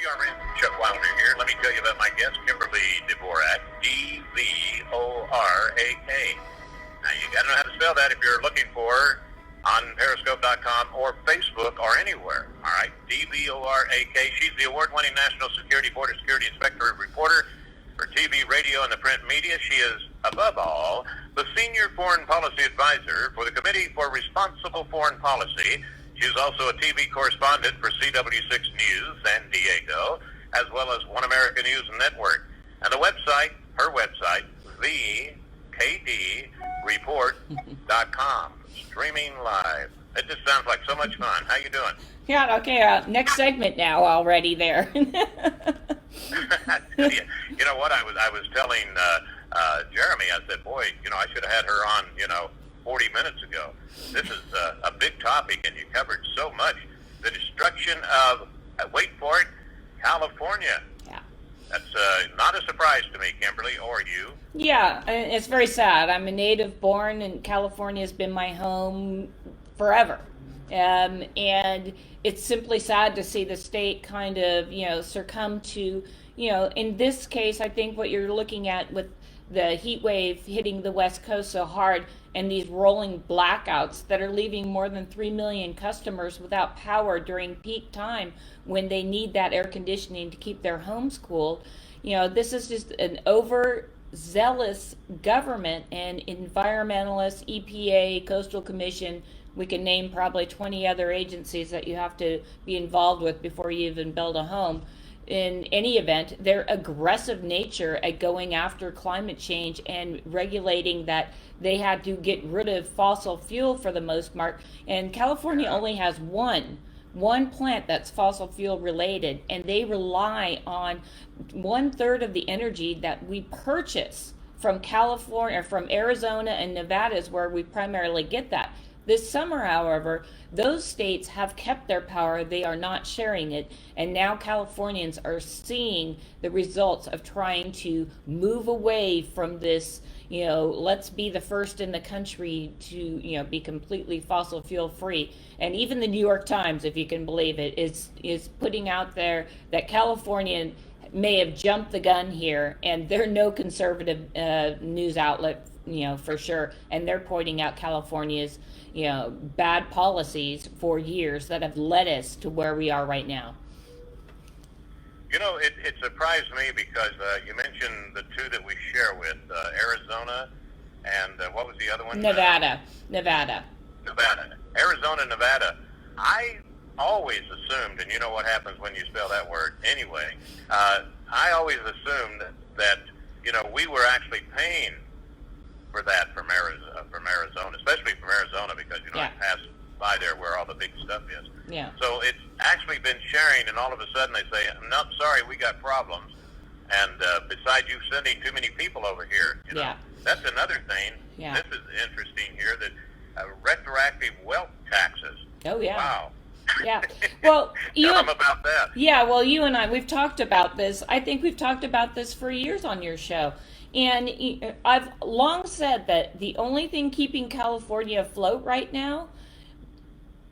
CRN Chuck Wilder here. Let me tell you about my guest, Kimberly Dvorak, D-V-O-R-A-K. Now, you got to know how to spell that if you're looking for her on Periscope.com or Facebook or anywhere. All right, D-V-O-R-A-K. She's the award-winning National Security Border Security Inspector and reporter for TV, radio, and the print media. She is, above all, the Senior Foreign Policy Advisor for the Committee for Responsible Foreign Policy. She is also a TV correspondent for CW6 News San Diego, as well as One America News Network. And the website, her website, thekdreport.com, streaming live. It just sounds like so much fun. How you doing? Yeah, okay, next segment now already there. You know what, I was telling Jeremy, I said, boy, I should have had her on, 40 minutes ago. This is a big topic, and you covered so much. The destruction of, wait for it, California. Yeah. That's not a surprise to me, Kimberly, or you. Yeah, it's very sad. I'm a native born, and California has been my home forever. And it's simply sad to see the state kind of, succumb to, in this case, I think what you're looking at with the heat wave hitting the West Coast so hard and these rolling blackouts that are leaving more than 3 million customers without power during peak time when they need that air conditioning to keep their homes cool. This is just an overzealous government and environmentalists, EPA, Coastal Commission. We can name probably 20 other agencies that you have to be involved with before you even build a home. In any event, their aggressive nature at going after climate change and regulating that they had to get rid of fossil fuel for the most part. And California only has one plant that's fossil fuel related, and they rely on 1/3 of the energy that we purchase from California, from Arizona and Nevada is where we primarily get that. This summer, however, those states have kept their power. They are not sharing it. And now Californians are seeing the results of trying to move away from this, let's be the first in the country to, be completely fossil fuel free. And even the New York Times, if you can believe it, is putting out there that California may have jumped the gun here, and they're no conservative news outlet, for sure. And they're pointing out California's, bad policies for years that have led us to where we are right now. It surprised me because you mentioned the two that we share with, Arizona and what was the other one? Nevada. Arizona, Nevada. I always assumed, and you know what happens when you spell that word anyway, I always assumed that, we were actually paying for that from Arizona, especially from Arizona, because I pass by there where all the big stuff is. Yeah. So it's actually been sharing, and all of a sudden they say, "No, sorry, we got problems." And besides, you sending too many people over here. Yeah. That's another thing. Yeah. This is interesting here that retroactive wealth taxes. Oh yeah. Wow. Yeah. Well, tell them about that. Yeah. Well, you and I, we've talked about this. I think we've talked about this for years on your show. And I've long said that the only thing keeping California afloat right now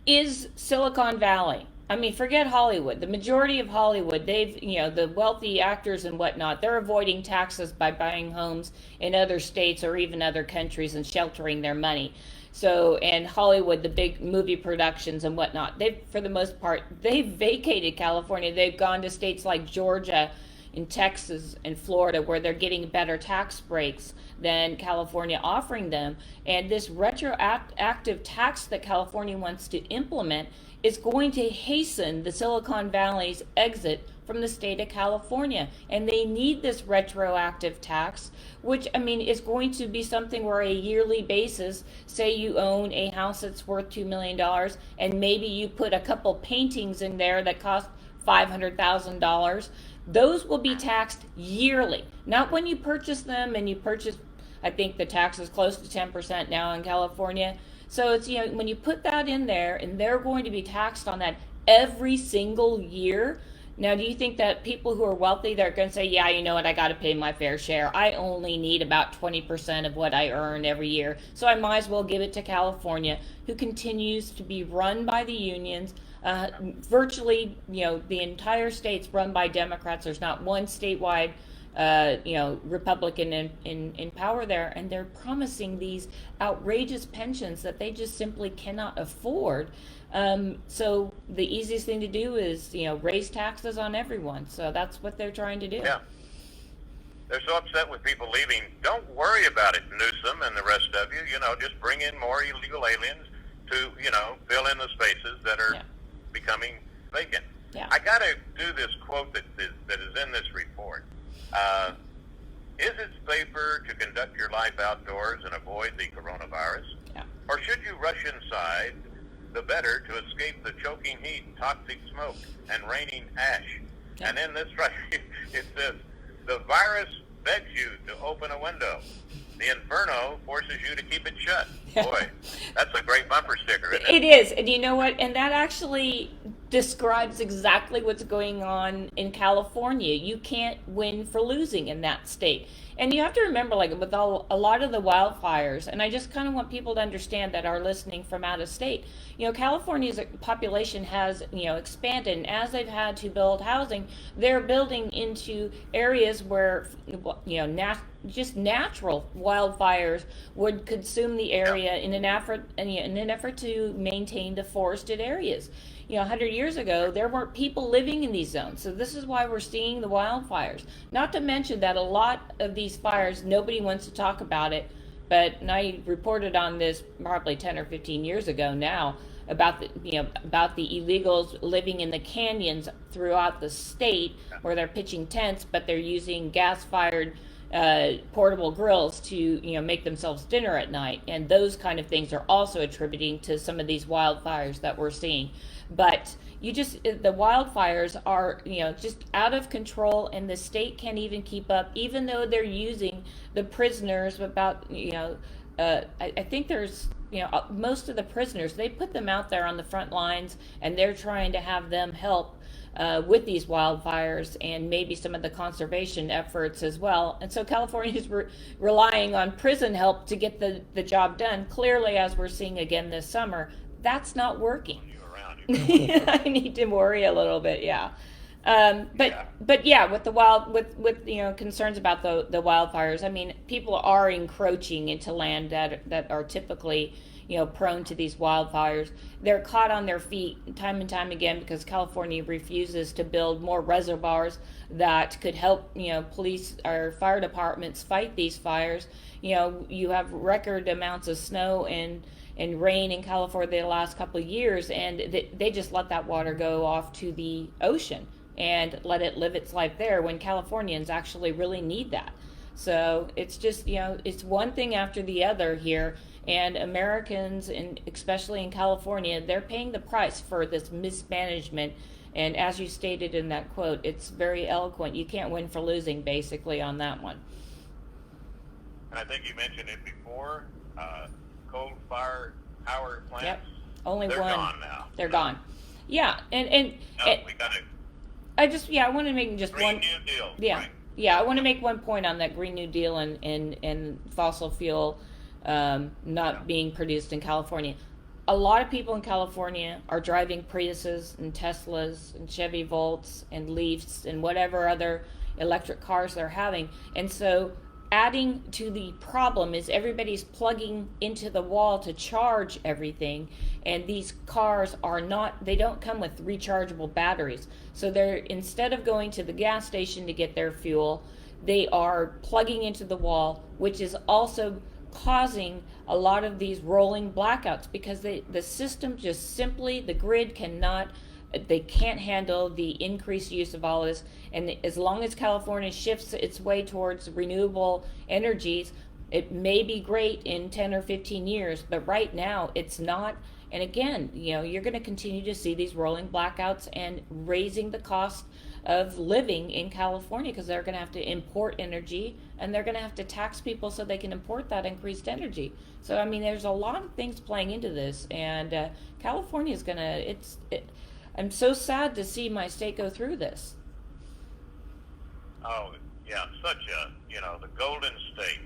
is Silicon Valley. I mean, forget Hollywood. The majority of Hollywood, the wealthy actors and whatnot, they're avoiding taxes by buying homes in other states or even other countries and sheltering their money. So, and Hollywood, the big movie productions and whatnot, for the most part, they've vacated California. They've gone to states like Georgia, in Texas and Florida, where they're getting better tax breaks than California offering them. And this retroactive tax that California wants to implement is going to hasten the Silicon Valley's exit from the state of California. And they need this retroactive tax, which, is going to be something where a yearly basis, say you own a house that's worth $2 million, and maybe you put a couple paintings in there that cost $500,000, those will be taxed yearly, not when you purchase them. And you purchase, I think the tax is close to 10% now in California. So it's, when you put that in there and they're going to be taxed on that every single year, Now, do you think that people who are wealthy, they're going to say, yeah, you know what, I got to pay my fair share. I only need about 20% of what I earn every year, so I might as well give it to California, who continues to be run by the unions. Virtually, the entire state's run by Democrats. There's not one statewide Republican in power there, and they're promising these outrageous pensions that they just simply cannot afford. So the easiest thing to do is, raise taxes on everyone. So that's what they're trying to do. Yeah. They're so upset with people leaving. Don't worry about it, Newsom and the rest of you. Just bring in more illegal aliens to, fill in the spaces that are becoming vacant. Yeah. I got to do this quote that is in this report. Is it safer to conduct your life outdoors and avoid the coronavirus? Yeah. Or should you rush inside, the better, to escape the choking heat, toxic smoke, and raining ash? Yeah. And in this, it says, the virus begs you to open a window. The inferno forces you to keep it shut. Boy, that's a great bumper sticker, isn't it? It is. And you know what? And that actually describes exactly what's going on in California. You can't win for losing in that state. And you have to remember, with a lot of the wildfires, and I just kind of want people to understand that are listening from out of state, California's population has, expanded, and as they've had to build housing, they're building into areas where, just natural wildfires would consume the area in an effort to maintain the forested areas. 100 years ago, there weren't people living in these zones. So this is why we're seeing the wildfires. Not to mention that a lot of these fires, nobody wants to talk about it, but I reported on this probably 10 or 15 years ago now about the illegals living in the canyons throughout the state where they're pitching tents, but they're using gas-fired portable grills to make themselves dinner at night, and those kind of things are also attributing to some of these wildfires that we're seeing. But the wildfires are just out of control, and the state can't even keep up, even though they're using the prisoners. About I think there's most of the prisoners, they put them out there on the front lines, and they're trying to have them help with these wildfires and maybe some of the conservation efforts as well. And so California is relying on prison help to get the job done. Clearly, as we're seeing again this summer, that's not working. I need to worry a little bit, yeah. But yeah, with the concerns about the wildfires, I mean, people are encroaching into land that are typically prone to these wildfires. They're caught on their feet time and time again because California refuses to build more reservoirs that could help police or fire departments fight these fires. You have record amounts of snow and rain in California the last couple of years, and they just let that water go off to the ocean and let it live its life there, when Californians actually really need that. So it's just, it's one thing after the other here, and Americans, and especially in California, they're paying the price for this mismanagement. And as you stated in that quote, it's very eloquent. You can't win for losing, basically, on that one. And I think you mentioned it before, coal-fired power plants. Yep. Only they're one. Gone now. They're gone. Yeah, and we got to. I want to make just Green one. New Deal. Yeah, right? yeah. I want to make one point on that Green New Deal and fossil fuel not being produced in California. A lot of people in California are driving Priuses and Teslas and Chevy Volts and Leafs and whatever other electric cars they're having, and so adding to the problem is everybody's plugging into the wall to charge everything, and these cars they don't come with rechargeable batteries. So they're, instead of going to the gas station to get their fuel, they are plugging into the wall, which is also causing a lot of these rolling blackouts because the system just simply, the grid they can't handle the increased use of all this. And as long as California shifts its way towards renewable energies, it may be great in 10 or 15 years, but right now it's not. And again, you're going to continue to see these rolling blackouts and raising the cost of living in California, because they're going to have to import energy, and they're going to have to tax people so they can import that increased energy. So I mean, there's a lot of things playing into this, and California is going to I'm so sad to see my state go through this. Oh, yeah, such a, the Golden State,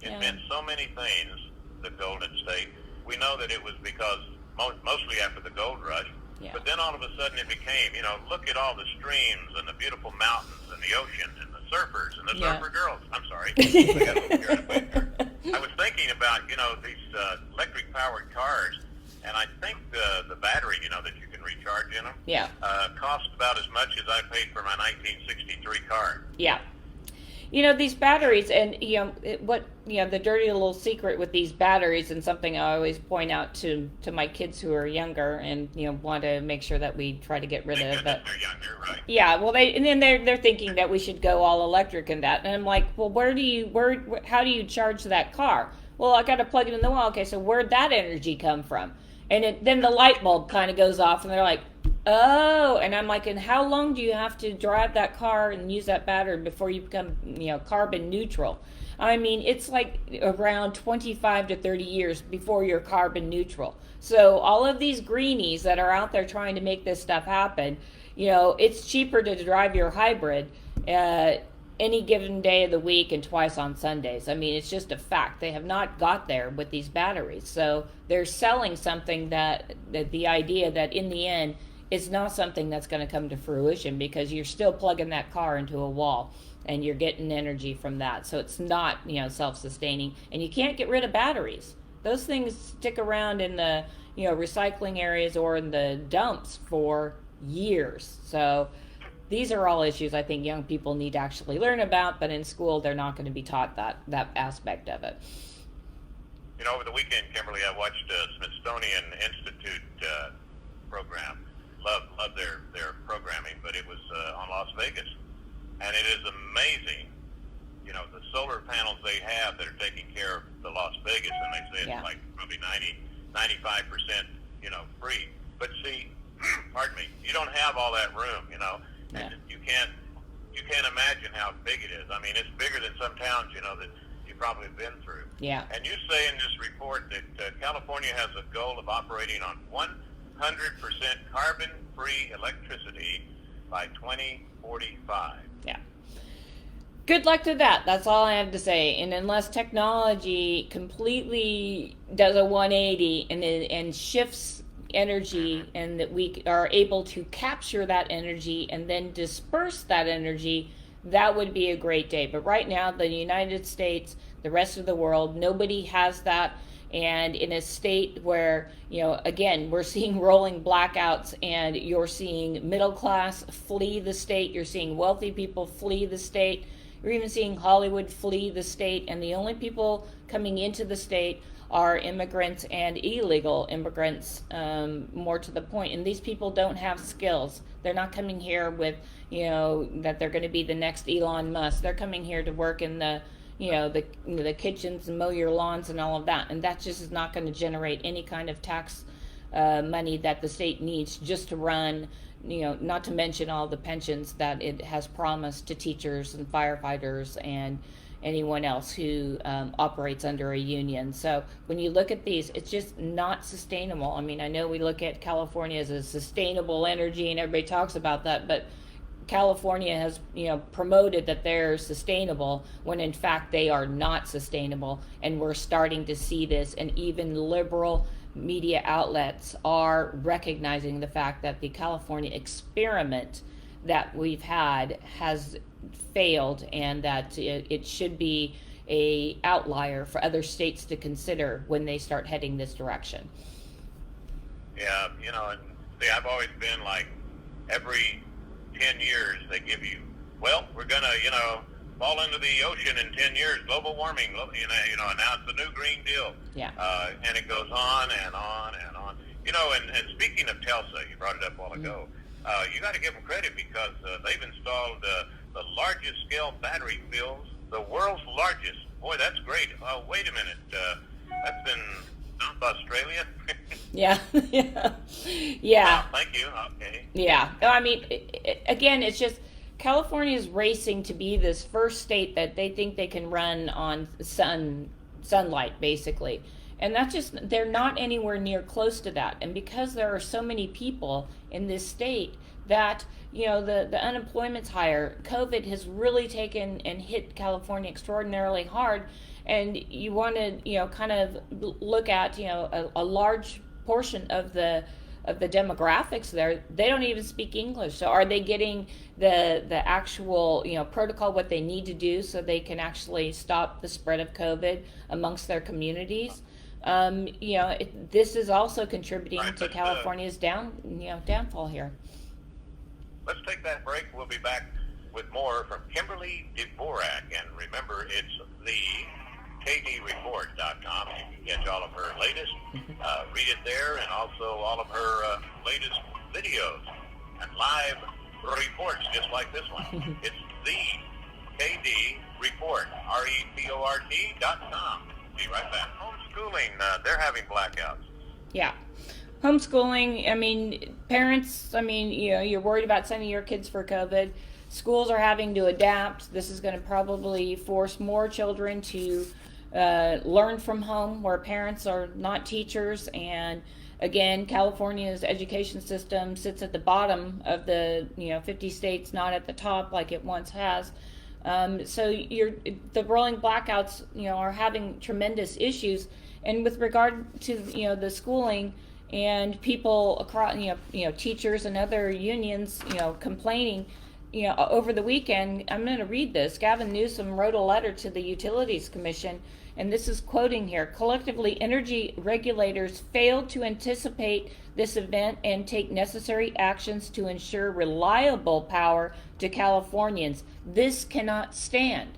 it meant so many things, the Golden State. We know that it was because mostly after the gold rush, but then all of a sudden it became, look at all the streams and the beautiful mountains and the ocean and the surfers and the surfer girls. I'm sorry. I got a little carried away there. I was thinking about, these electric powered cars, and I think the battery, that you can recharge in them, cost about as much as I paid for my 1963 car. Yeah. These batteries, and the dirty little secret with these batteries, and something I always point out to my kids who are younger, and want to make sure that we try to get rid of. But they're younger, right? Yeah, well, they're thinking that we should go all electric and that, and I'm like, well, how do you charge that car? Well, I got to plug it in the wall. Okay, so where'd that energy come from? And then the light bulb kind of goes off, and they're like, oh, and I'm like, and how long do you have to drive that car and use that battery before you become, carbon neutral? I mean, it's like around 25 to 30 years before you're carbon neutral. So all of these greenies that are out there trying to make this stuff happen, it's cheaper to drive your hybrid any given day of the week and twice on Sundays. I mean, it's just a fact. They have not got there with these batteries. So they're selling something that the idea that in the end, it's not something that's going to come to fruition, because you're still plugging that car into a wall and you're getting energy from that. So it's not, self-sustaining, and you can't get rid of batteries. Those things stick around in the, recycling areas or in the dumps for years. So these are all issues I think young people need to actually learn about, but in school they're not going to be taught that aspect of it. Over the weekend, Kimberly, I watched a Smithsonian Institute program. Love their programming, but it was on Las Vegas, and it is amazing, the solar panels they have that are taking care of the Las Vegas, and they say it's like probably 95%, free. But see, pardon me, you don't have all that room, and you can't imagine how big it is. I mean, it's bigger than some towns, that you've probably been through. Yeah. And you say in this report that California has a goal of operating on 100% carbon-free electricity by 2045. Yeah. Good luck to that. That's all I have to say. And unless technology completely does a 180 and shifts energy, and that we are able to capture that energy and then disperse that energy, that would be a great day. But right now, the United States, the rest of the world, nobody has that. And in a state where, again, we're seeing rolling blackouts, and you're seeing middle class flee the state, you're seeing wealthy people flee the state, you're even seeing Hollywood flee the state, and the only people coming into the state are immigrants and illegal immigrants, more to the point. And these people don't have skills. They're not coming here with, that they're going to be the next Elon Musk. They're coming here to work in the kitchens and mow your lawns and all of that, and that just is not going to generate any kind of tax money that the state needs just to run, not to mention all the pensions that it has promised to teachers and firefighters and anyone else who operates under a union. So when you look at these, it's just not sustainable. I mean, I know we look at California as a sustainable energy and everybody talks about that, but California has, promoted that they're sustainable when in fact they are not sustainable, and we're starting to see this, and even liberal media outlets are recognizing the fact that the California experiment that we've had has failed, and that it should be a outlier for other states to consider when they start heading this direction. Yeah, and see, I've always been like, every 10 years they give you, well, we're gonna fall into the ocean in 10 years, global warming, now it's the new Green Deal. Yeah. And it goes on and on and on. And speaking of Tulsa, you brought it up a while ago, you got to give them credit, because they've installed the largest scale battery fields, the world's largest. Boy, that's great. Wait a minute, that's in South Australia? Yeah. Oh, thank you. Okay. Yeah. I mean, again, it's just California is racing to be this first state that they think they can run on sunlight, basically. And that's just, they're not anywhere near close to that. And because there are so many people in this state that, the unemployment's higher, COVID has really taken and hit California extraordinarily hard. And you want to, kind of look at, a large portion of the demographics there. They don't even speak English. So are they getting the actual protocol, what they need to do so they can actually stop the spread of COVID amongst their communities? This is also contributing to California's downfall here. Let's take that break. We'll be back with more from Kimberly Dvorak, and remember, it's the KDReport.com. You can catch all of her latest, read it there, and also all of her latest videos and live reports just like this one. It's the KD Report, REPORT.com. Be right back. Homeschooling, they're having blackouts. Yeah. Homeschooling, parents, you're worried about sending your kids for COVID. Schools are having to adapt. This is going to probably force more children to learn from home, where parents are not teachers. And again, California's education system sits at the bottom of the 50 states, not at the top like it once has. So the rolling blackouts are having tremendous issues. And with regard to the schooling and people across teachers and other unions complaining, over the weekend, I'm going to read this. Gavin Newsom wrote a letter to the Utilities Commission, and this is quoting here: collectively, energy regulators failed to anticipate this event and take necessary actions to ensure reliable power to Californians. This cannot stand.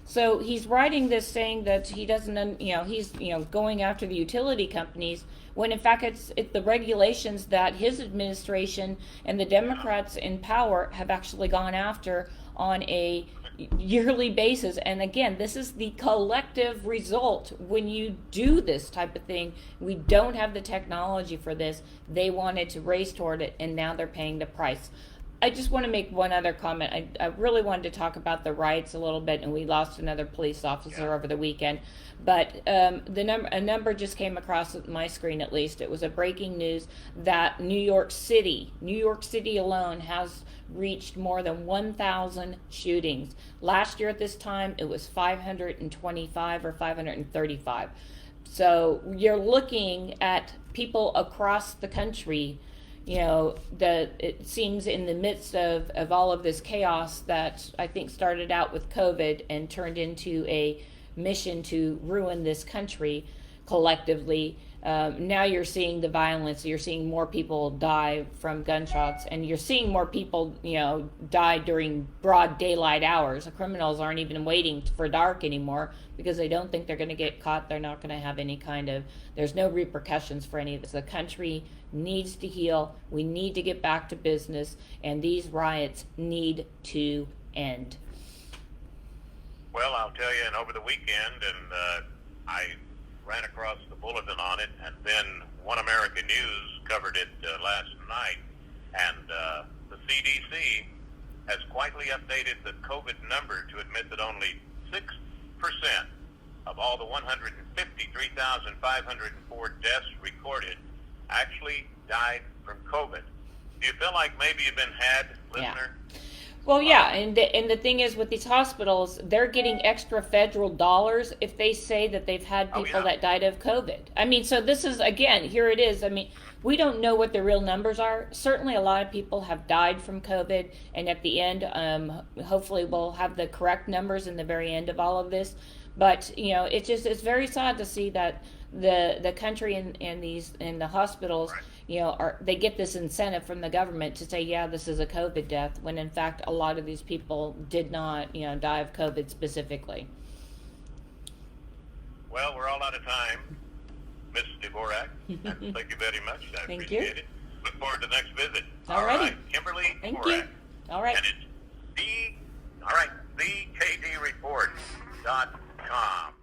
So he's writing this saying that he doesn't, he's, going after the utility companies, when in fact it's the regulations that his administration and the Democrats in power have actually gone after on a yearly basis. And again, this is the collective result when you do this type of thing. We don't have the technology for this. They wanted to race toward it, and now they're paying the price. I just want to make one other comment. I really wanted to talk about the riots a little bit, and we lost another police officer over the weekend. But a number just came across my screen, at least. It was a breaking news that New York City alone has reached more than 1,000 shootings. Last year at this time, it was 525 or 535. So you're looking at people across the country, that it seems in the midst of all of this chaos that I think started out with COVID and turned into a mission to ruin this country collectively. Now you're seeing the violence. You're seeing more people die from gunshots, and you're seeing more people, die during broad daylight hours. The criminals aren't even waiting for dark anymore because they don't think they're going to get caught. They're not going to have any there's no repercussions for any of this. The country needs to heal. We need to get back to business, and these riots need to end. Well, I'll tell you, and over the weekend, and I ran across the bulletin on it, and then One American News covered it last night, and the CDC has quietly updated the COVID number to admit that only 6% of all the 153,504 deaths recorded actually died from COVID. Do you feel like maybe you've been had, listener? Yeah. Well, yeah, and the thing is with these hospitals, they're getting extra federal dollars if they say that they've had people that died of COVID. So this is, again, here it is. We don't know what the real numbers are. Certainly a lot of people have died from COVID, and at the end, hopefully we'll have the correct numbers in the very end of all of this. But, it's very sad to see that the country and the hospitals, they get this incentive from the government to say, yeah, this is a COVID death, when in fact a lot of these people did not, die of COVID specifically. Well, we're all out of time, Ms. Dvorak. Thank you very much. I appreciate it. Look forward to the next visit. All right, Kimberly Thank Dvorak. you. All right. And it's thekdreport.com.